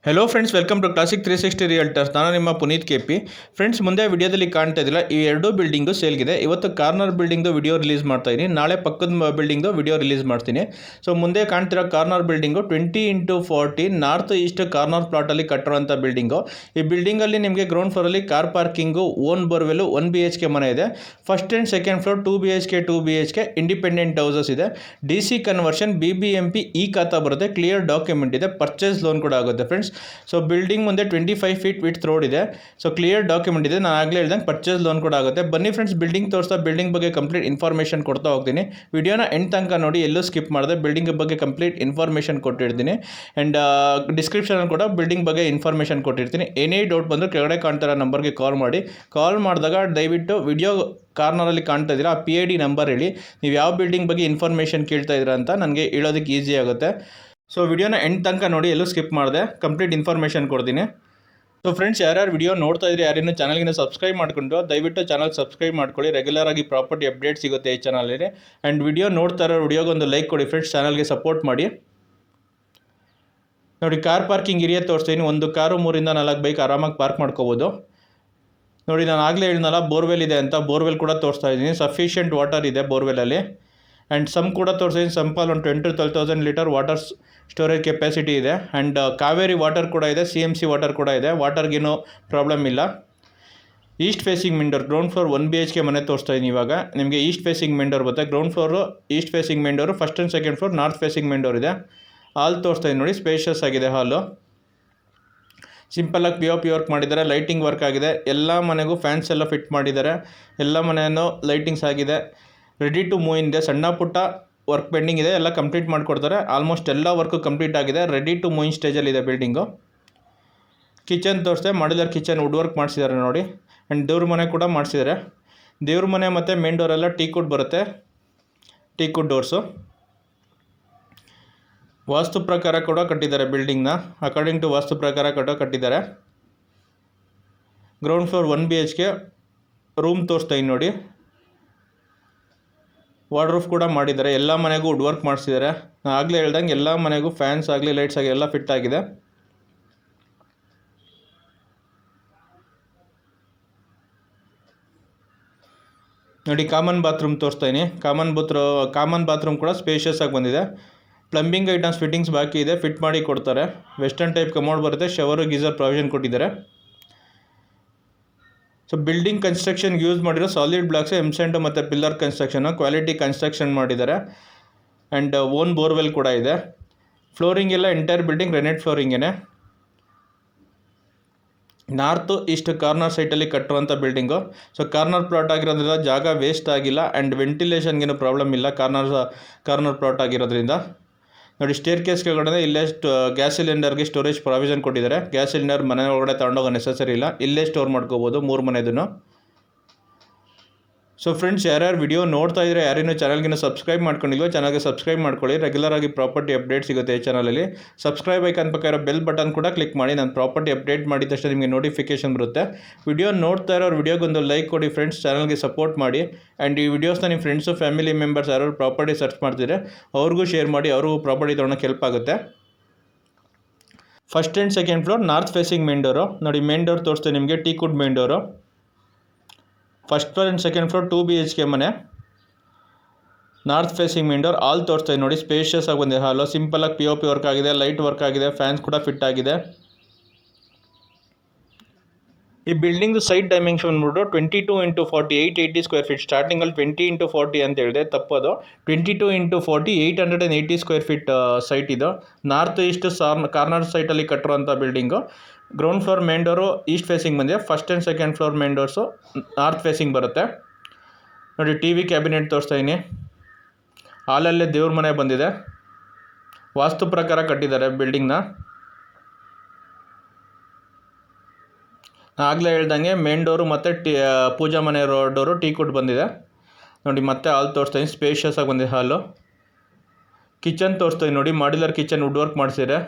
Hello friends, welcome to classic 360 realtors. ನಾನು ನಿಮ್ಮ Puneeth KP. Friends, ಮುಂದೆ ವಿಡಿಯೋದಲ್ಲಿ ಕಾಣ್ತಾ ಇದ್ದಿಲ್ಲ, ಈ ಎರಡೂ ಬಿಲ್ಡಿಂಗು ಸೇಲ್ಗಿದೆ. ಇವತ್ತು ಕಾರ್ನರ್ ಬಿಲ್ಡಿಂಗ್ದು ವಿಡಿಯೋ ರಿಲೀಸ್ ಮಾಡ್ತಾ ಇದ್ದೀನಿ, ನಾಳೆ ಪಕ್ಕದ ಬಿಲ್ಡಿಂಗ್ದು ವಿಡಿಯೋ ರಿಲೀಸ್ ಮಾಡ್ತೀನಿ. ಸೊ ಮುಂದೆ ಕಾಣ್ತಿರೋ corner building 20x40 north east corner ಪ್ಲಾಟಲ್ಲಿ ಕಟ್ಟಿರೋಂಥ ಬಿಲ್ಡಿಂಗು. ಈ ಬಿಲ್ಡಿಂಗಲ್ಲಿ ನಿಮಗೆ ಗ್ರೌಂಡ್ ಫ್ಲೋರಲ್ಲಿ car parking, own borewell, 1 BHK ಮನೆ ಇದೆ. First and second floor 2 BHK 2 BHK independent houses ಇದೆ. DC conversion, BBMP e khata ಬರುತ್ತೆ. ಕ್ಲಿಯರ್ ಡಾಕ್ಯುಮೆಂಟ್ ಇದೆ. ಪರ್ಚೇಸ್ ಲೋನ್ ಕೂಡ ಆಗುತ್ತೆ ಫ್ರೆಂಡ್ಸ್. ಸೊ ಬಿಲ್ಡಿಂಗ್ ಮುಂದೆ 25 ಫೀಟ್ ವಿಡ್ತ್ ರೋಡ್ ಇದೆ. ಸೊ ಕ್ಲಿಯರ್ ಡಾಕ್ಯುಮೆಂಟ್ ಇದೆ. ನಾನು ಆಗಲೇ ಹೇಳ್ದಂಗೆ ಪರ್ಚೇಸ್ ಲೋನ್ ಕೂಡ ಆಗುತ್ತೆ. ಬನ್ನಿ ಫ್ರೆಂಡ್ಸ್, ಬಿಲ್ಡಿಂಗ್ ತೋರಿಸ್ತಾ ಬಿಲ್ಡಿಂಗ್ ಬಗ್ಗೆ ಕಂಪ್ಲೀಟ್ ಇನ್ಫಾರ್ಮೇಷನ್ ಕೊಡ್ತಾ ಹೋಗ್ತೀನಿ. ವಿಡಿಯೋನ ಎಂಡ್ ತನಕ ನೋಡಿ, ಎಲ್ಲೂ ಸ್ಕಿಪ್ ಮಾಡಿದೆ. ಬಿಲ್ಡಿಂಗ್ ಬಗ್ಗೆ ಕಂಪ್ಲೀಟ್ ಇನ್ಫಾರ್ಮೇಷನ್ ಕೊಟ್ಟಿರ್ತೀನಿ. ಆ್ಯಂಡ್ ಡಿಸ್ಕ್ರಿಪ್ಷನಲ್ಲಿ ಕೂಡ ಬಿಲ್ಡಿಂಗ್ ಬಗ್ಗೆ ಇನ್ಫಾರ್ಮೇಷನ್ ಕೊಟ್ಟಿರ್ತೀನಿ. ಏನೇ ಡೌಟ್ ಬಂದರೂ ಕೆಳಗಡೆ ಕಾಣ್ತಿರೋ ನಂಬರ್ಗೆ ಕಾಲ್ ಮಾಡಿ. ಕಾಲ್ ಮಾಡಿದಾಗ ದಯವಿಟ್ಟು ವಿಡಿಯೋ ಕಾರ್ನರಲ್ಲಿ ಕಾಣ್ತಾ ಇದ್ದೀರಾ, ಆ PID ನಂಬರ್ ಹೇಳಿ, ನೀವು ಯಾವ ಬಿಲ್ಡಿಂಗ್ ಬಗ್ಗೆ ಇನ್ಫಾರ್ಮೇಷನ್ ಕೇಳ್ತಾ ಇದ್ದೀರಾ ಅಂತ ನನಗೆ ಹೇಳೋದಕ್ಕೆ ಈಸಿ ಆಗುತ್ತೆ. ಸೊ ವಿಡಿಯೋನ ಎಂಡ್ ತನಕ ನೋಡಿ, ಎಲ್ಲೂ ಸ್ಕಿಪ್ ಮಾಡಿದೆ, ಕಂಪ್ಲೀಟ್ ಇನ್ಫಾರ್ಮೇಷನ್ ಕೊಡ್ತೀನಿ. ಸೊ ಫ್ರೆಂಡ್ಸ್, ಯಾರ್ಯಾರು ವಿಡಿಯೋ ನೋಡ್ತಾ ಇದ್ರಿ, ಯಾರೇನು ಚಾನಲ್ಗಿನ ಸಬ್ಸ್ಕ್ರೈಬ್ ಮಾಡ್ಕೊಂಡು ದಯವಿಟ್ಟು ಚಾನಲ್ ಸಬ್ಸ್ಕ್ರೈಬ್ ಮಾಡ್ಕೊಳ್ಳಿ. ರೆಗ್ಯುಲರ್ ಆಗಿ ಪ್ರಾಪರ್ಟಿ ಅಪ್ಡೇಟ್ ಸಿಗುತ್ತೆ ಈ ಚಾನಲಲ್ಲಿ. ಆ್ಯಂಡ್ ವಿಡಿಯೋ ನೋಡ್ತಾ ಇರೋ ವಿಡಿಯೋಗೊಂದು ಲೈಕ್ ಕೊಡಿ ಫ್ರೆಂಡ್ಸ್, ಚಾನಲ್ಗೆ ಸಪೋರ್ಟ್ ಮಾಡಿ. ನೋಡಿ, ಕಾರ್ ಪಾರ್ಕಿಂಗ್ ಏರಿಯಾ ತೋರಿಸ್ತೀನಿ. ಒಂದು ಕಾರು 3 ಇಂದ 4 ಬೈಕ್ ಆರಾಮಾಗಿ ಪಾರ್ಕ್ ಮಾಡ್ಕೋಬೋದು. ನೋಡಿ, ನಾನು ಆಗಲೇ ಹೇಳಿದ್ನಲ್ಲ ಬೋರ್ವೆಲ್ ಇದೆ ಅಂತ, ಬೋರ್ವೆಲ್ ಕೂಡ ತೋರಿಸ್ತಾ ಇದ್ದೀನಿ. ಸಫಿಷಿಯೆಂಟ್ ವಾಟರ್ ಇದೆ ಬೋರ್ವೆಲಲ್ಲಿ. ಆ್ಯಂಡ್ ಸಮ್ ಕೂಡ ತೋರಿಸಿದ್ದೀನಿ. ಸಂಪಲ್ಲಿ ಒಂದು 10,000 to 12,000 litre water storage capacity ಇದೆ. ಆ್ಯಂಡ್ ಕಾವೇರಿ ವಾಟರ್ ಕೂಡ ಇದೆ, CMC ವಾಟರ್ ಕೂಡ ಇದೆ. ವಾಟರ್ಗೇನು ಪ್ರಾಬ್ಲಮ್ ಇಲ್ಲ. East facing main door, ground floor 1 BHK ಮನೆ ತೋರಿಸ್ತಾ ಇದ್ದೀನಿ. ಇವಾಗ ನಿಮಗೆ ಈಸ್ಟ್ ಫೇಸಿಂಗ್ ಮೇನ್ ಡೋರ್ ಬರುತ್ತೆ. Ground floor east facing main door, first and second floor north facing main door ಇದೆ. ಹಾಲ್ ತೋರಿಸ್ತಾ ಇದ್ದೀನಿ ನೋಡಿ, ಸ್ಪೇಷಿಯಸ್ ಆಗಿದೆ ಹಾಲು. ಸಿಂಪಲ್ಲಾಗಿ POP ವರ್ಕ್ ಮಾಡಿದ್ದಾರೆ, ಲೈಟಿಂಗ್ ವರ್ಕ್ ಆಗಿದೆ. ಎಲ್ಲ ಮನೆಗೂ ಫ್ಯಾನ್ಸ್ ಎಲ್ಲ ಫಿಟ್ ಮಾಡಿದ್ದಾರೆ. ಎಲ್ಲ ಮನೆಯೂ ಲೈಟಿಂಗ್ಸ್ ಆಗಿದೆ. ರೆಡಿ ಟು ಮೂವ್ ಇದೆ. ಸಣ್ಣ ಪುಟ್ಟ ವರ್ಕ್ ಪೆಂಡಿಂಗ್ ಇದೆ, ಎಲ್ಲ ಕಂಪ್ಲೀಟ್ ಮಾಡಿಕೊಡ್ತಾರೆ. ಆಲ್ಮೋಸ್ಟ್ ಎಲ್ಲ ವರ್ಕು ಕಂಪ್ಲೀಟ್ ಆಗಿದೆ. ರೆಡಿ ಟು ಮೂವ್ ಸ್ಟೇಜಲ್ಲಿದೆ ಬಿಲ್ಡಿಂಗು. ಕಿಚನ್ ತೋರಿಸ್ದೆ, ಮಾಡ್ಯುಲರ್ ಕಿಚನ್ ವುಡ್ ವರ್ಕ್ ಮಾಡಿಸಿದ್ದಾರೆ ನೋಡಿ. ಆ್ಯಂಡ್ ದೇವ್ರ ಮನೆ ಕೂಡ ಮಾಡಿಸಿದ್ದಾರೆ. ದೇವ್ರ ಮನೆ ಮತ್ತು ಮೇನ್ ಡೋರೆಲ್ಲ ಟೀಕುಡ್ ಬರುತ್ತೆ, ಟೀಕುಡ್ ಡೋರ್ಸು. ವಾಸ್ತು ಪ್ರಕಾರ ಕೂಡ ಕಟ್ಟಿದ್ದಾರೆ ಬಿಲ್ಡಿಂಗ್ನ, ಅಕಾರ್ಡಿಂಗ್ ಟು ವಾಸ್ತು ಪ್ರಕಾರ ಕಟ್ಟಿದ್ದಾರೆ. ಗ್ರೌಂಡ್ ಫ್ಲೋರ್ 1 BHK ರೂಮ್ ತೋರಿಸ್ತಾ ಇದ್ದೀನಿ ನೋಡಿ. ವಾರ್ಡ್ರೂಫ್ ಕೂಡ ಮಾಡಿದ್ದಾರೆ. ಎಲ್ಲ ಮನೆಗೂ ವುಡ್ ವರ್ಕ್ ಮಾಡಿಸಿದ್ದಾರೆ. ನಾನು ಆಗಲೇ ಹೇಳ್ದಂಗೆ ಎಲ್ಲ ಮನೆಗೂ ಫ್ಯಾನ್ಸ್ ಆಗಲಿ ಲೈಟ್ಸ್ ಆಗಲಿ ಎಲ್ಲ ಫಿಟ್ ಆಗಿದೆ. ನೋಡಿ, ಕಾಮನ್ ಬಾತ್ರೂಮ್ ತೋರಿಸ್ತಾ ಇದ್ದೀನಿ. ಕಾಮನ್ ಬಾತ್ರೂಮ್ ಕೂಡ ಸ್ಪೇಷಿಯಸ್ ಆಗಿ ಬಂದಿದೆ. ಪ್ಲಂಬಿಂಗ್ ಐಟಮ್ಸ್ ಫಿಟ್ಟಿಂಗ್ಸ್ ಬಾಕಿ ಇದೆ, ಫಿಟ್ ಮಾಡಿ ಕೊಡ್ತಾರೆ. ವೆಸ್ಟರ್ನ್ ಟೈಪ್ ಕಮೋಡ್ ಬರುತ್ತೆ. ಶವರು ಗೀಸರ್ ಪ್ರಾವಿಷನ್ ಕೊಟ್ಟಿದ್ದಾರೆ. ಸೊ ಬಿಲ್ಡಿಂಗ್ ಕನ್ಸ್ಟ್ರಕ್ಷನ್ ಯೂಸ್ ಮಾಡಿರೋ ಸಾಲಿಡ್ ಬ್ಲಾಕ್ಸ್, ಎಮ್ಸೆಂಟು ಮತ್ತು ಪಿಲ್ಲರ್ ಕನ್ಸ್ಟ್ರಕ್ಷನು, ಕ್ವಾಲಿಟಿ ಕನ್ಸ್ಟ್ರಕ್ಷನ್ ಮಾಡಿದ್ದಾರೆ. ಆ್ಯಂಡ್ ಓನ್ ಬೋರ್ವೆಲ್ ಕೂಡ ಇದೆ. ಫ್ಲೋರಿಂಗ್ ಎಲ್ಲ ಎಂಟೈರ್ ಬಿಲ್ಡಿಂಗ್ ಗ್ರೆನೇಟ್ ಫ್ಲೋರಿಂಗೇನೆ. ನಾರ್ತು ಈಸ್ಟ್ ಕಾರ್ನರ್ ಸೈಟಲ್ಲಿ ಕಟ್ಟುವಂಥ ಬಿಲ್ಡಿಂಗು. ಸೊ ಕಾರ್ನರ್ ಪ್ಲಾಟ್ ಆಗಿರೋದ್ರಿಂದ ಜಾಗ ವೇಸ್ಟ್ ಆಗಿಲ್ಲ. ಆ್ಯಂಡ್ ವೆಂಟಿಲೇಷನ್ಗೇನು ಪ್ರಾಬ್ಲಮ್ ಇಲ್ಲ ಕಾರ್ನರ್ ಪ್ಲಾಟ್ ಆಗಿರೋದ್ರಿಂದ. ನೋಡಿ, ಸ್ಟೇರ್ ಕೇಸ್ ಕೆಳಗಡೆ ಇಲ್ಲೇ ಗ್ಯಾಸ್ ಸಿಲಿಂಡರ್ಗೆ ಸ್ಟೋರೇಜ್ ಪ್ರಾವಿಷನ್ ಕೊಟ್ಟಿದ್ದಾರೆ. ಗ್ಯಾಸ್ ಸಿಲಿಂಡರ್ ಮನೆ ಒಳಗಡೆ ತೊಗೊಂಡೋಗೋ ನೆಸಸರಿ ಇಲ್ಲ, ಇಲ್ಲೇ ಸ್ಟೋರ್ ಮಾಡ್ಕೋಬೋದು 3 ಮನೆದೂ. ಸೊ ಫ್ರೆಂಡ್ಸ್, ಯಾರ್ಯಾರು ವಿಡಿಯೋ ನೋಡ್ತಾ ಇದ್ದರೆ, ಯಾರೇನು ಚಾನಲ್ಗಿನ ಸಬ್ಸ್ಕ್ರೈಬ್ ಮಾಡ್ಕೊಂಡಿಲ್ವೋ ಚಾನಲ್ಗೆ ಸಬ್ಸ್ಕ್ರೈಬ್ ಮಾಡ್ಕೊಳ್ಳಿ. ರೆಗ್ಯುಲರ್ ಆಗಿ ಪ್ರಾಪರ್ಟಿ ಅಪ್ಡೇಟ್ ಸಿಗುತ್ತೆ ಈ ಚಾನಲಲ್ಲಿ. ಸಬ್ಸ್ಕ್ರೈಬ್ ಐಕಾನ್ ಪಕ್ಕ ಇರೋ ಬೆಲ್ ಬಟನ್ ಕೂಡ ಕ್ಲಿಕ್ ಮಾಡಿ. ನಾನು ಪ್ರಾಪರ್ಟಿ ಅಪ್ಡೇಟ್ ಮಾಡಿದ ತಕ್ಷಣ ನಿಮಗೆ ನೋಟಿಫಿಕೇಶನ್ ಬರುತ್ತೆ. ವಿಡಿಯೋ ನೋಡ್ತಾ ಇರೋರು ವಿಡಿಯೋಗೊಂದು ಲೈಕ್ ಕೊಡಿ ಫ್ರೆಂಡ್ಸ್, ಚಾನಲ್ಗೆ ಸಪೋರ್ಟ್ ಮಾಡಿ. ಆ್ಯಂಡ್ ಈ ವಿಡಿಯೋಸ್ನ ನಿಮ್ಮ ಫ್ರೆಂಡ್ಸು ಫ್ಯಾಮಿಲಿ ಮೆಂಬರ್ಸ್ ಯಾರು ಪ್ರಾಪರ್ಟಿ ಸರ್ಚ್ ಮಾಡ್ತಿದ್ರೆ ಅವ್ರಿಗೂ ಶೇರ್ ಮಾಡಿ, ಅವ್ರಿಗೂ ಪ್ರಾಪರ್ಟಿ ತೊಗೊಳಕ್ಕೆ ಹೆಲ್ಪ್ ಆಗುತ್ತೆ. First and second floor north facing main door. ನೋಡಿ, ಮೇನ್ ಡೋರ್ ತೋರಿಸ್ತೀನಿ ನಿಮಗೆ, teakwood main door. First floor and second floor 2 BHK ಮನೆ, north facing main door. Hall ತೋರಿಸ್ತಾ ನೋಡಿ, ಸ್ಪೇಷಿಯಸ್ ಆಗಿ ಬಂದಿದೆ ಹಾಲು. ಸಿಂಪಲಾಗಿ POP ವರ್ಕ್ ಆಗಿದೆ, ಲೈಟ್ ವರ್ಕ್ ಆಗಿದೆ, ಫ್ಯಾನ್ಸ್ ಕೂಡ ಫಿಟ್ ಆಗಿದೆ. ಈ ಬಿಲ್ಡಿಂಗ್ ಸೈಟ್ ಡೈಮೆನ್ಷನ್ ಬಂದ್ಬಿಟ್ಟು 22x40 880 ಸ್ಕ್ವೇರ್ ಫೀಟ್. ಸ್ಟಾರ್ಟಿಂಗಲ್ಲಿ 20x40 ಅಂತ ಹೇಳಿದೆ, ತಪ್ಪದು. 22x40 880 ಸ್ಕ್ವೇರ್ ಫೀಟ್ ಸೈಟ್ ಇದು. ನಾರ್ತ್ ಈಸ್ಟ್ ಕಾರ್ನರ್ ಸೈಟಲ್ಲಿ ಕಟ್ಟಿರೋಂಥ building. Ground floor main door east facing ಬಂದಿದೆ. First and second floor main doors north facing ಬರುತ್ತೆ. ನೋಡಿ, TV ಕ್ಯಾಬಿನೆಟ್ ತೋರಿಸ್ತಾ ಇದ್ದೀನಿ. ಹಾಲಲ್ಲೇ ದೇವ್ರ ಮನೆ ಬಂದಿದೆ. ವಾಸ್ತು ಪ್ರಕಾರ ಕಟ್ಟಿದ್ದಾರೆ ಬಿಲ್ಡಿಂಗ್ನ. ಆಗಲೇ ಹೇಳ್ದಂಗೆ ಮೇನ್ ಡೋರು ಮತ್ತು ಪೂಜಾ ಮನೆ ಡೋರು ಟೀಕುಡ್ ಬಂದಿದೆ. ನೋಡಿ, ಮತ್ತೆ ಹಾಲ್ ತೋರಿಸ್ತಾ ಇದ್ದೀನಿ, ಸ್ಪೇಷಿಯಸ್ ಆಗಿ ಬಂದಿದೆ ಹಾಲು. ಕಿಚನ್ ತೋರಿಸ್ತಾ ಇದ್ದೀನಿ ನೋಡಿ, ಮಾಡ್ಯುಲರ್ ಕಿಚನ್ ವುಡ್ ವರ್ಕ್ ಮಾಡಿಸಿದ್ದಾರೆ.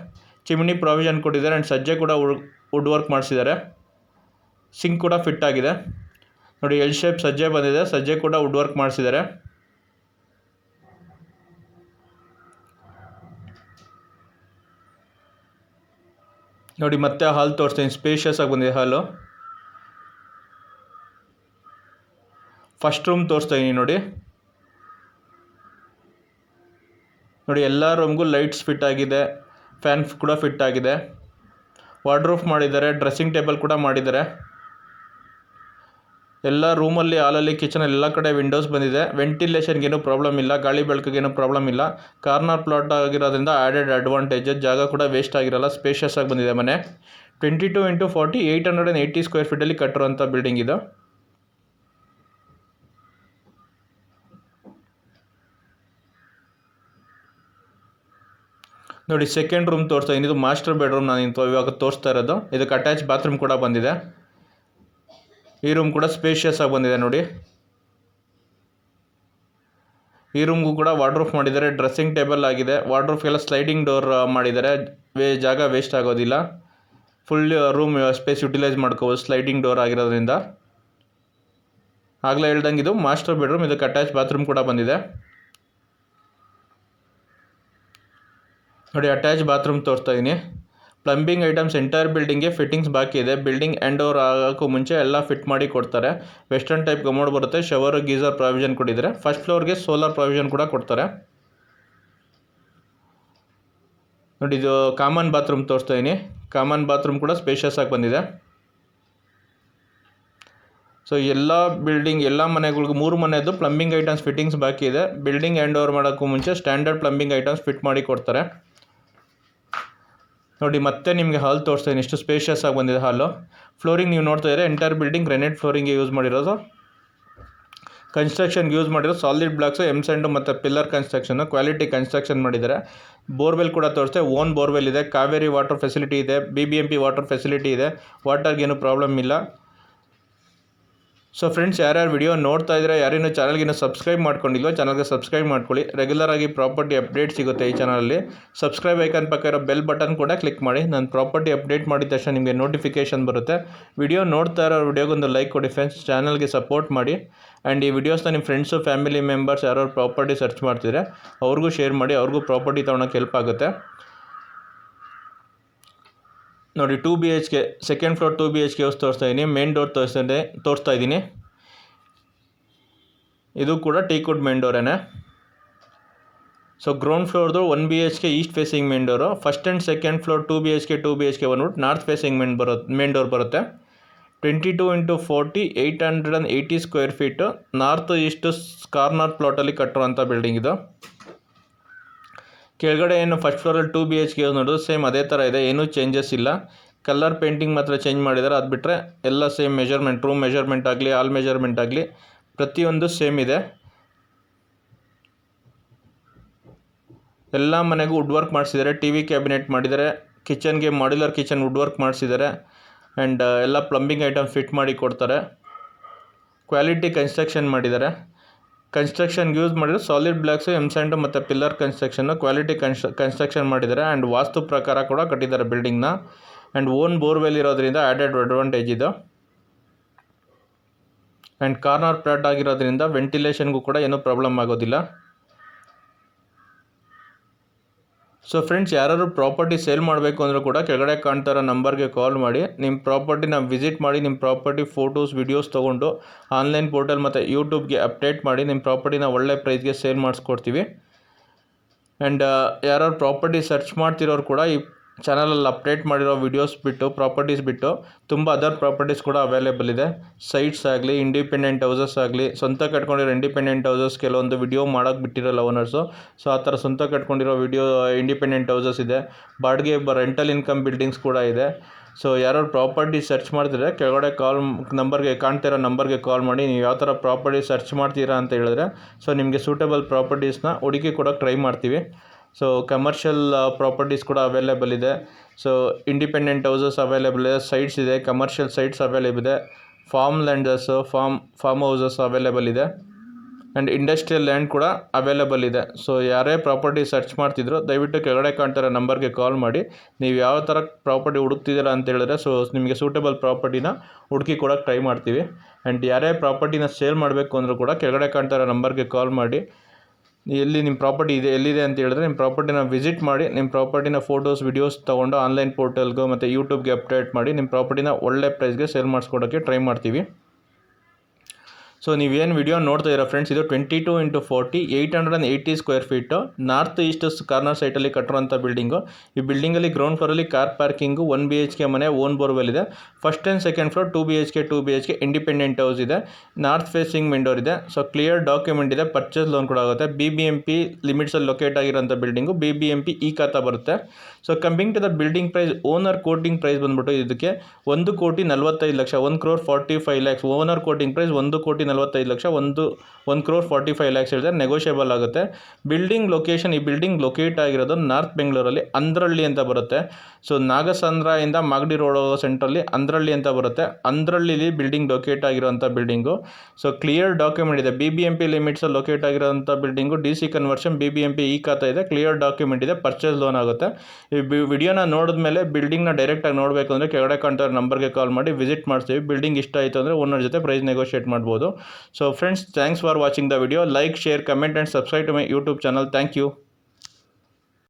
ಚಿಮ್ನಿ ಪ್ರಾವಿಷನ್ ಕೊಟ್ಟಿದ್ದಾರೆ. ಆ್ಯಂಡ್ ಸಜ್ಜೆ ಕೂಡ ವುಡ್ ವರ್ಕ್ ಮಾಡಿಸಿದ್ದಾರೆ. ಸಿಂಕ್ ಕೂಡ ಫಿಟ್ ಆಗಿದೆ. ನೋಡಿ, ಎಲ್ ಶೇಪ್ ಸಜ್ಜೆ ಬಂದಿದೆ, ಸಜ್ಜೆ ಕೂಡ ವುಡ್ ವರ್ಕ್ ಮಾಡಿಸಿದ್ದಾರೆ. ನೋಡಿ ಮತ್ತೆ ಹಾಲ್ ತೋರಿಸ್ತೀನಿ. ಸ್ಪೇಷಿಯಸ್ ಆಗಿ ಬಂದಿದೆ ಹಾಲು. ಫಸ್ಟ್ ರೂಮ್ ತೋರಿಸ್ತಾ ಇದೀನಿ ನೋಡಿ. ಎಲ್ಲ ರೂಮ್ಗೂ ಲೈಟ್ಸ್ ಫಿಟ್ ಆಗಿದೆ, ಫ್ಯಾನ್ ಕೂಡ ಫಿಟ್ ಆಗಿದೆ, ವಾರ್ಡ್ರೋಬ್ ಮಾಡಿದ್ದಾರೆ, ಡ್ರೆಸ್ಸಿಂಗ್ ಟೇಬಲ್ ಕೂಡ ಮಾಡಿದ್ದಾರೆ. ಎಲ್ಲ ರೂಮಲ್ಲಿ, ಹಾಲಲ್ಲಿ, ಕಿಚನ್ ಎಲ್ಲ ಕಡೆ ವಿಂಡೋಸ್ ಬಂದಿದೆ. ವೆಂಟಿಲೇಷನ್ಗೇನು ಪ್ರಾಬ್ಲಮ್ ಇಲ್ಲ, ಗಾಳಿ ಬೆಳಕಿಗೇನು ಪ್ರಾಬ್ಲಮ್ ಇಲ್ಲ. ಕಾರ್ನರ್ ಪ್ಲಾಟ್ ಆಗಿರೋದ್ರಿಂದ ಆ್ಯಡೆಡ್ ಅಡ್ವಾಂಟೇಜ್, ಜಾಗ ಕೂಡ ವೇಸ್ಟ್ ಆಗಿರಲ್ಲ. ಸ್ಪೇಷಿಯಸ್ ಆಗಿ ಬಂದಿದೆ ಮನೆ. 22x40 880 ಸ್ಕ್ವೇರ್ ಫೀಟಲ್ಲಿ ಕಟ್ಟಿರುವಂಥ ಬಿಲ್ಡಿಂಗ್ ಇದು. ನೋಡಿ ಸೆಕೆಂಡ್ ರೂಮ್ ತೋರಿಸ್ತಾ ಇದೀನಿ. ಇದು ಮಾಸ್ಟರ್ ಬೆಡ್ರೂಮ್ ನಾನು ಇವಾಗ ತೋರಿಸ್ತಾ ಇರೋದು. ಇದಕ್ಕೆ ಅಟ್ಯಾಚ್ ಬಾತ್ರೂಮ್ ಕೂಡ ಬಂದಿದೆ. ಈ ರೂಮ್ ಕೂಡ ಸ್ಪೇಷಿಯಸ್ ಆಗಿ ಬಂದಿದೆ ನೋಡಿ. ಈ ರೂಮ್ಗೂ ಕೂಡ ವಾರ್ಡ್ರೋಬ್ ಮಾಡಿದ್ದಾರೆ, ಡ್ರೆಸ್ಸಿಂಗ್ ಟೇಬಲ್ ಆಗಿದೆ. ವಾರ್ಡ್ರೋಬ್ಗೆಲ್ಲ ಸ್ಲೈಡಿಂಗ್ ಡೋರ್ ಮಾಡಿದ್ದಾರೆ, ಜಾಗ ವೇಸ್ಟ್ ಆಗೋದಿಲ್ಲ. ಫುಲ್ ರೂಮ್ ಸ್ಪೇಸ್ ಯುಟಿಲೈಸ್ ಮಾಡ್ಕೋಬೋದು ಸ್ಲೈಡಿಂಗ್ ಡೋರ್ ಆಗಿರೋದ್ರಿಂದ. ಆಗಲೇ ಹೇಳ್ದಂಗೆ ಇದು ಮಾಸ್ಟರ್ ಬೆಡ್ರೂಮ್. ಇದಕ್ಕೆ ಅಟ್ಯಾಚ್ ಬಾತ್ರೂಮ್ ಕೂಡ ಬಂದಿದೆ ನೋಡಿ. ಅಟ್ಯಾಚ್ ಬಾತ್ರೂಮ್ ತೋರಿಸ್ತಾ ಇದ್ದೀನಿ. ಪ್ಲಂಬಿಂಗ್ ಐಟಮ್ಸ್ ಎಂಟೈರ್ ಬಿಲ್ಡಿಂಗ್ಗೆ ಫಿಟ್ಟಿಂಗ್ಸ್ ಬಾಕಿ ಇದೆ. ಬಿಲ್ಡಿಂಗ್ ಹ್ಯಾಂಡ್ ಓವರ್ ಆಗೋಕ್ಕೂ ಮುಂಚೆ ಎಲ್ಲ ಫಿಟ್ ಮಾಡಿ ಕೊಡ್ತಾರೆ. ವೆಸ್ಟರ್ನ್ ಟೈಪ್ ಕಮೋಡ್ ಬರುತ್ತೆ, ಶವರ್ ಗೀಸರ್ ಪ್ರಾವಿಷನ್ ಕೊಟ್ಟಿದ್ದಾರೆ. ಫಸ್ಟ್ ಫ್ಲೋರ್ಗೆ ಸೋಲಾರ್ ಪ್ರಾವಿಷನ್ ಕೂಡ ಕೊಡ್ತಾರೆ ನೋಡಿ. ಇದು ಕಾಮನ್ ಬಾತ್ರೂಮ್ ತೋರಿಸ್ತಾ ಇದ್ದೀನಿ. ಕಾಮನ್ ಬಾತ್ರೂಮ್ ಕೂಡ ಸ್ಪೇಷಿಯಸ್ ಆಗಿ ಬಂದಿದೆ. ಸೊ ಎಲ್ಲ ಬಿಲ್ಡಿಂಗ್, ಎಲ್ಲ ಮನೆಗಳಿಗೂ 3 ಮನೆಯದು ಪ್ಲಂಬಿಂಗ್ ಐಟಮ್ಸ್ ಫಿಟ್ಟಿಂಗ್ಸ್ ಬಾಕಿ ಇದೆ. ಬಿಲ್ಡಿಂಗ್ ಹ್ಯಾಂಡ್ ಓವರ್ ಮಾಡೋಕ್ಕೂ ಮುಂಚೆ ಸ್ಟ್ಯಾಂಡರ್ಡ್ ಪ್ಲಂಬಿಂಗ್ ಐಟಮ್ಸ್ ಫಿಟ್ ಮಾಡಿ ಕೊಡ್ತಾರೆ ನೋಡಿ. ಮತ್ತೆ ನಿಮಗೆ ಹಾಲ್ ತೋರಿಸ್ತಾ ಇದ್ದೀನಿ, ಎಷ್ಟು ಸ್ಪೇಷಿಯಸ್ ಆಗಿ ಬಂದಿದೆ ಹಾಲು. ಫ್ಲೋರಿಂಗ್ ನೀವು ನೋಡ್ತಾ ಇದ್ದಾರೆ, ಎಂಟೈರ್ ಬಿಲ್ಡಿಂಗ್ ಗ್ರೆನೇಟ್ ಫ್ಲೋರಿಂಗ್ಗೆ ಯೂಸ್ ಮಾಡಿರೋದು. ಕನ್ಸ್ಟ್ರಕ್ಷನ್ಗೆ ಯೂಸ್ ಮಾಡಿರೋ ಸಾಲಿಡ್ ಬ್ಲಾಕ್ಸ್, ಎಮ್ಸೆಂಡು ಮತ್ತು ಪಿಲ್ಲರ್ ಕನ್ಸ್ಟ್ರಕ್ಷನ್, ಕ್ವಾಲಿಟಿ ಕನ್ಸ್ಟ್ರಕ್ಷನ್ ಮಾಡಿದ್ದಾರೆ. ಬೋರ್ವೆಲ್ ಕೂಡ ತೋರಿಸ್ತೆ, ಓನ್ ಬೋರ್ವೆಲ್ ಇದೆ, ಕಾವೇರಿ ವಾಟರ್ ಫೆಸಿಲಿಟಿ ಇದೆ, BBMP ವಾಟರ್ ಫೆಸಿಲಿಟಿ ಇದೆ, ವಾಟರ್ಗೇನು ಪ್ರಾಬ್ಲಮ್ ಇಲ್ಲ. ಸೊ ಫ್ರೆಂಡ್ಸ್, ಯಾರ್ಯಾರು ವಿಡಿಯೋ ನೋಡ್ತಾ ಇದ್ದಾರೆ, ಯಾರೇನು ಚಾನಲ್ಗೇನು ಸಬ್ಸ್ಕ್ರೈಬ್ ಮಾಡ್ಕೊಂಡಿಲ್ವೋ ಚಾನಲ್ಗೆ ಸಬ್ಸ್ಕ್ರೈಬ್ ಮಾಡ್ಕೊಳ್ಳಿ. ರೆಗ್ಯುಲರ್ ಆಗಿ ಪ್ರಾಪರ್ಟಿ ಅಪ್ಡೇಟ್ ಸಿಗುತ್ತೆ ಈ ಚಾನಲಲ್ಲಿ. ಸಬ್ಸ್ಕ್ರೈಬ್ ಐಕನ್ ಪಕ್ಕ ಇರೋ ಬೆಲ್ ಬಟನ್ ಕೂಡ ಕ್ಲಿಕ್ ಮಾಡಿ. ನಾನು ಪ್ರಾಪರ್ಟಿ ಅಪ್ಡೇಟ್ ಮಾಡಿದ ತಕ್ಷಣ ನಿಮಗೆ ನೋಟಿಫಿಕೇಷನ್ ಬರುತ್ತೆ. ವಿಡಿಯೋ ನೋಡ್ತಾ ಇರೋ ವಿಡಿಯೋಗೊಂದು ಲೈಕ್ ಕೊಡಿ ಫ್ರೆಂಡ್ಸ್, ಚಾನಲ್ಗೆ ಸಪೋರ್ಟ್ ಮಾಡಿ. ಆ್ಯಂಡ್ ಈ ವಿಡಿಯೋಸ್ನ ನಿಮ್ಮ ಫ್ರೆಂಡ್ಸು, ಫ್ಯಾಮಿಲಿ ಮೆಂಬರ್ಸ್ ಯಾರು ಪ್ರಾಪರ್ಟಿ ಸರ್ಚ್ ಮಾಡ್ತಿದ್ರೆ ಅವ್ರಿಗೂ ಶೇರ್ ಮಾಡಿ, ಅವ್ರಿಗೂ ಪ್ರಾಪರ್ಟಿ ತೊಗೊಳಕ್ಕೆ ಹೆಲ್ಪ್ ಆಗುತ್ತೆ ನೋಡಿ. 2 BHK second floor 2 BHK house ತೋರಿಸ್ತಾ ಇದ್ದೀನಿ. ಮೇನ್ ಡೋರ್ ತೋರಿಸ್ತಾ ಇದ್ದೀನಿ. ಇದು ಕೂಡ ಟೀಕ್ವುಡ್ ಮೇನ್ ಡೋರೇನೆ. ಸೊ ಗ್ರೌಂಡ್ ಫ್ಲೋರ್ದು 1 BHK east facing main door. First and second floor 2 BHK ಬಂದ್ಬಿಟ್ಟು ನಾರ್ತ್ ಫೇಸಿಂಗ್ ಮೇನ್ ಡೋರ್ ಬರುತ್ತೆ. 22x40 880 square feet north east corner ಪ್ಲಾಟಲ್ಲಿ ಕಟ್ಟಿರುವಂಥ ಬಿಲ್ಡಿಂಗ್ ಇದು. ಕೆಳಗಡೆ ಏನು ಫಸ್ಟ್ ಫ್ಲೋರಲ್ಲಿ 2 BHK ನೋಡೋದು ಸೇಮ್ ಅದೇ ಥರ ಇದೆ, ಏನೂ ಚೇಂಜಸ್ ಇಲ್ಲ. ಕಲರ್ ಪೇಂಟಿಂಗ್ ಮಾತ್ರ ಚೇಂಜ್ ಮಾಡಿದ್ದಾರೆ. ಅದು ಬಿಟ್ಟರೆ ಎಲ್ಲ ಸೇಮ್ ಮೆಜರ್ಮೆಂಟ್, ರೂಮ್ ಮೆಜರ್ಮೆಂಟ್ ಆಗಲಿ, ಹಾಲ್ ಮೆಜರ್ಮೆಂಟ್ ಆಗಲಿ ಪ್ರತಿಯೊಂದು ಸೇಮ್ ಇದೆ. ಎಲ್ಲ ಮನೆಗೂ ವುಡ್ ವರ್ಕ್ ಮಾಡಿಸಿದ್ದಾರೆ, TV ಕ್ಯಾಬಿನೆಟ್ ಮಾಡಿದ್ದಾರೆ, ಕಿಚನ್ಗೆ ಮಾಡ್ಯುಲರ್ ಕಿಚನ್ ವುಡ್ ವರ್ಕ್ ಮಾಡಿಸಿದ್ದಾರೆ. ಆ್ಯಂಡ್ ಎಲ್ಲ ಪ್ಲಂಬಿಂಗ್ ಐಟಮ್ ಫಿಟ್ ಮಾಡಿ ಕೊಡ್ತಾರೆ. ಕ್ವಾಲಿಟಿ ಕನ್ಸ್ಟ್ರಕ್ಷನ್ ಮಾಡಿದ್ದಾರೆ. ಕನ್ಸ್ಟ್ರಕ್ಷನ್ಗೆ ಯೂಸ್ ಮಾಡಿದ್ರೆ ಸಾಲಿಡ್ ಬ್ಲಾಕ್ಸು, ಎಮ್ಸ್ಯಾಂಡು ಮತ್ತು ಪಿಲ್ಲರ್ ಕನ್ಸ್ಟ್ರಕ್ಷನ್ನು, ಕ್ವಾಲಿಟಿ ಕನ್ಸ್ಟ್ರಕ್ಷನ್ ಮಾಡಿದ್ದಾರೆ. ಆ್ಯಂಡ್ ವಾಸ್ತು ಪ್ರಕಾರ ಕೂಡ ಕಟ್ಟಿದ್ದಾರೆ ಬಿಲ್ಡಿಂಗ್ನ. ಆ್ಯಂಡ್ ಓನ್ ಬೋರ್ವೆಲ್ ಇರೋದ್ರಿಂದ ಆ್ಯಡೆಡ್ ಅಡ್ವಾಂಟೇಜ್ ಇದು. ಆ್ಯಂಡ್ ಕಾರ್ನರ್ ಪ್ಲಾಟ್ ಆಗಿರೋದ್ರಿಂದ ವೆಂಟಿಲೇಷನ್ಗೂ ಕೂಡ ಏನೂ ಪ್ರಾಬ್ಲಮ್ ಆಗೋದಿಲ್ಲ. ಸೊ ಫ್ರೆಂಡ್ಸ್, ಯಾರಾದರೂ ಪ್ರಾಪರ್ಟಿ ಸೇಲ್ ಮಾಡಬೇಕು ಅಂದರೂ ಕೂಡ ಕೆಳಗಡೆ ಕಾಣ್ತಾ ಇರೋ ನಂಬರ್ಗೆ ಕಾಲ್ ಮಾಡಿ, ನಿಮ್ಮ ಪ್ರಾಪರ್ಟಿನ ವಿಸಿಟ್ ಮಾಡಿ, ನಿಮ್ಮ ಪ್ರಾಪರ್ಟಿ ಫೋಟೋಸ್, ವಿಡಿಯೋಸ್ ತೊಗೊಂಡು ಆನ್ಲೈನ್ ಪೋರ್ಟಲ್ ಮತ್ತು ಯೂಟ್ಯೂಬ್ಗೆ ಅಪ್ಡೇಟ್ ಮಾಡಿ ನಿಮ್ಮ ಪ್ರಾಪರ್ಟಿನ ಒಳ್ಳೆ ಪ್ರೈಸ್ಗೆ ಸೇಲ್ ಮಾಡಿಸ್ಕೊಡ್ತೀವಿ. ಆ್ಯಂಡ್ ಯಾರು ಪ್ರಾಪರ್ಟಿ ಸರ್ಚ್ ಮಾಡ್ತಿರೋರು ಕೂಡ ಈ ಚಾನಲಲ್ಲಿ ಅಪ್ಡೇಟ್ ಮಾಡಿರೋ ವೀಡಿಯೋಸ್ ಬಿಟ್ಟು, ಪ್ರಾಪರ್ಟೀಸ್ ಬಿಟ್ಟು ತುಂಬ ಅದರ್ ಪ್ರಾಪರ್ಟೀಸ್ ಕೂಡ ಅವೈಲೇಬಲ್ ಇದೆ. ಸೈಟ್ಸ್ ಆಗಲಿ, ಇಂಡಿಪೆಂಡೆಂಟ್ ಹೌಸಸ್ ಆಗಲಿ, ಸ್ವಂತ ಕಟ್ಕೊಂಡಿರೋ ಇಂಡಿಪೆಂಡೆಂಟ್ ಹೌಸಸ್ ಕೆಲವೊಂದು ವಿಡಿಯೋ ಮಾಡೋಕ್ಕೆ ಬಿಟ್ಟಿರಲ್ಲ ಓನರ್ಸು. ಸೊ ಆ ಥರ ಸ್ವಂತ ಕಟ್ಕೊಂಡಿರೋ ವಿಡಿಯೋ ಇಂಡಿಪೆಂಡೆಂಟ್ ಹೌಸಸ್ ಇದೆ. ಬಾಡಿಗೆ ರೆಂಟಲ್ ಇನ್ಕಮ್ ಬಿಲ್ಡಿಂಗ್ಸ್ ಕೂಡ ಇದೆ. ಸೊ ಯಾರು ಪ್ರಾಪರ್ಟಿ ಸರ್ಚ್ ಮಾಡ್ತಿದ್ರೆ ಕೆಳಗಡೆ ಕಾಣ್ತಿರೋ ನಂಬರ್ಗೆ ಕಾಲ್ ಮಾಡಿ. ನೀವು ಯಾವ ಥರ ಪ್ರಾಪರ್ಟಿ ಸರ್ಚ್ ಮಾಡ್ತೀರಾ ಅಂತ ಹೇಳಿದ್ರೆ ಸೊ ನಿಮಗೆ ಸೂಟಬಲ್ ಪ್ರಾಪರ್ಟೀಸ್ನ ಹುಡುಕಿ ಕೊಡೋಕ್ಕೆ ಟ್ರೈ ಮಾಡ್ತೀವಿ. ಸೊ ಕಮರ್ಷಿಯಲ್ ಪ್ರಾಪರ್ಟೀಸ್ ಕೂಡ ಅವೈಲೇಬಲ್ ಇದೆ. ಸೊ ಇಂಡಿಪೆಂಡೆಂಟ್ ಹೌಸಸ್ ಅವೈಲೇಬಲ್ ಇದೆ, ಸೈಟ್ಸ್ ಇದೆ, ಕಮರ್ಷಿಯಲ್ ಸೈಟ್ಸ್ ಅವೈಲೇಬಲ್ ಇದೆ, ಫಾರ್ಮ್ ಲ್ಯಾಂಡರ್ಸು, ಫಾರ್ಮ್ ಹೌಸಸ್ ಅವೈಲೇಬಲ್ ಇದೆ. ಆ್ಯಂಡ್ ಇಂಡಸ್ಟ್ರಿಯಲ್ ಲ್ಯಾಂಡ್ ಕೂಡ ಅವೈಲೇಬಲ್ ಇದೆ. ಸೊ ಯಾರೇ ಪ್ರಾಪರ್ಟಿ ಸರ್ಚ್ ಮಾಡ್ತಿದ್ರು ದಯವಿಟ್ಟು ಕೆಳಗಡೆ ಕಾಣ್ತಿರೋ ನಂಬರ್ಗೆ ಕಾಲ್ ಮಾಡಿ. ನೀವು ಯಾವ ಥರ ಪ್ರಾಪರ್ಟಿ ಹುಡುಕ್ತಿದ್ದೀರಾ ಅಂತ ಹೇಳಿದ್ರೆ ಸೊ ನಿಮಗೆ ಸೂಟಬಲ್ ಪ್ರಾಪರ್ಟಿನ ಹುಡುಕಿ ಕೊಡೋಕ್ಕೆ ಟ್ರೈ ಮಾಡ್ತೀವಿ. ಆ್ಯಂಡ್ ಯಾರೇ ಪ್ರಾಪರ್ಟಿನ ಸೇಲ್ ಮಾಡಬೇಕು ಅಂದರೂ ಕೂಡ ಕೆಳಗಡೆ ಕಾಣ್ತಿರೋ ನಂಬರ್ಗೆ ಕಾಲ್ ಮಾಡಿ. ಎಲ್ಲಿ ನಿಮ್ಮ ಪ್ರಾಪರ್ಟಿ ಇದೆ ಎಲ್ಲಿದೆ ಅಂತ ಹೇಳಿದ್ರೆ ನಿಮ್ಮ ಪ್ರಾಪರ್ಟಿನ ವಿಸಿಟ್ ಮಾಡಿ ನಿಮ್ಮ ಪ್ರಾಪರ್ಟಿನ ಫೋಟೋಸ್ ವಿಡಿಯೋಸ್ ತೊಗೊಂಡು ಆನ್ಲೈನ್ ಪೋರ್ಟಲ್ಗೂ ಮತ್ತು ಯೂಟ್ಯೂಬ್ಗೆ ಅಪ್ಡೇಟ್ ಮಾಡಿ ನಿಮ್ಮ ಪ್ರಾಪರ್ಟಿನ ಒಳ್ಳೆ ಪ್ರೈಸ್ಗೆ ಸೇಲ್ ಮಾಡಿಸ್ಕೊಡೋಕ್ಕೆ ಟ್ರೈ ಮಾಡ್ತೀವಿ. ಸೊ ನೀವೇನು ವಿಡಿಯೋ ನೋಡ್ತಾ ಇರೋ ಫ್ರೆಂಡ್ಸ್, ಇದು 22x40 880 square feet north east corner ಸೈಟಲ್ಲಿ ಕಟ್ಟಿರೋಂಥ ಬಿಲ್ಡಿಂಗು. ಈ ಬಿಲ್ಡಿಂಗಲ್ಲಿ ಗ್ರೌಂಡ್ ಫ್ಲೋರಲ್ಲಿ ಕಾರ್ ಪಾರ್ಕಿಂಗು, 1 BHK ಮನೆ, ಓನ್ ಬೋರ್ವೆಲ್ ಇದೆ. First and second floor 2 BHK independent house ಇದೆ. ನಾರ್ತ್ ಫೇಸಿಂಗ್ ವಿಂಡೋರ್ ಇದೆ. ಸೊ ಕ್ಲಿಯರ್ ಡಾಕ್ಯುಮೆಂಟ್ ಇದೆ. ಪರ್ಚೇಸ್ ಲೋನ್ ಕೂಡ ಆಗುತ್ತೆ. BBMP ಲಿಮಿಟ್ಸಲ್ಲಿ ಲೊಕೇಟ್ ಆಗಿರೋಂಥ ಬಿಲ್ಡಿಂಗು. BBMP ಈ ಖಾತಾ ಬರುತ್ತೆ. So coming to the building price, owner quoting price ಬಂದ್ಬಿಟ್ಟು ಇದಕ್ಕೆ 1,45,00,000 1,45,00,000. ಓನರ್ ಕೋಟಿಂಗ್ ಪ್ರೈಸ್ 1,45,00,000 1,45,00,000 ಹೇಳಿದ್ರೆ ನೆಗೋಷಿಯಬಲ್ ಆಗುತ್ತೆ. ಬಿಲ್ಡಿಂಗ್ ಲೊಕೇಶನ್, ಈ ಬಿಲ್ಡಿಂಗ್ ಲೊಕೇಟ್ ಆಗಿರೋದು ನಾರ್ತ್ ಬೆಂಗಳೂರಲ್ಲಿ ಅಂದ್ರಳ್ಳಿ ಅಂತ ಬರುತ್ತೆ. ಸೊ ನಾಗಸಂದ್ರದಿಂದ ಮಾಗಡಿ ರೋಡ್ ಸೆಂಟ್ರಲ್ಲಿ ಅಂದ್ರಳ್ಳಿ ಅಂತ ಬರುತ್ತೆ. ಅಂದ್ರಳ್ಳಿಲಿ ಬಿಲ್ಡಿಂಗ್ ಲೊಕೇಟ್ ಆಗಿರೋಂಥ ಬಿಲ್ಡಿಂಗು. ಸೊ ಕ್ಲಿಯರ್ ಡಾಕ್ಯುಮೆಂಟ್ ಇದೆ. BBMP ಲಿಮಿಟ್ಸಲ್ಲಿ ಲೊಕೇಟ್ ಆಗಿರೋಂಥ building. DC conversion, BBMP e khata ಇದೆ. ಕ್ಲಿಯರ್ ಡಾಕ್ಯುಮೆಂಟ್ ಇದೆ. ಪರ್ಚೇಸ್ ಲೋನ್ ಆಗುತ್ತೆ. ಈ ವಿಡಿಯೋನ ನೋಡಿದ್ಮೇಲೆ ಬಿಲ್ಡಿಂಗ್ನ ಡೈರೆಕ್ಟಾಗಿ ನೋಡಬೇಕು ಅಂದರೆ ಕೆಳಗಡೆ ಕಾಣ್ತಾ ಇರೋ ನಂಬರ್ಗೆ ಕಾಲ್ ಮಾಡಿ ವಿಸಿಟ್ ಮಾಡ್ತೀವಿ. ಬಿಲ್ಡಿಂಗ್ ಇಷ್ಟ ಆಯಿತು ಅಂದರೆ ಓನರ್ ಜೊತೆ ಪ್ರೈಸ್ ನೆಗೋಷಿಯೇಟ್ ಮಾಡ್ಬೋದು. So friends, thanks for watching the video. Like, share, comment and subscribe to my YouTube channel. Thank you.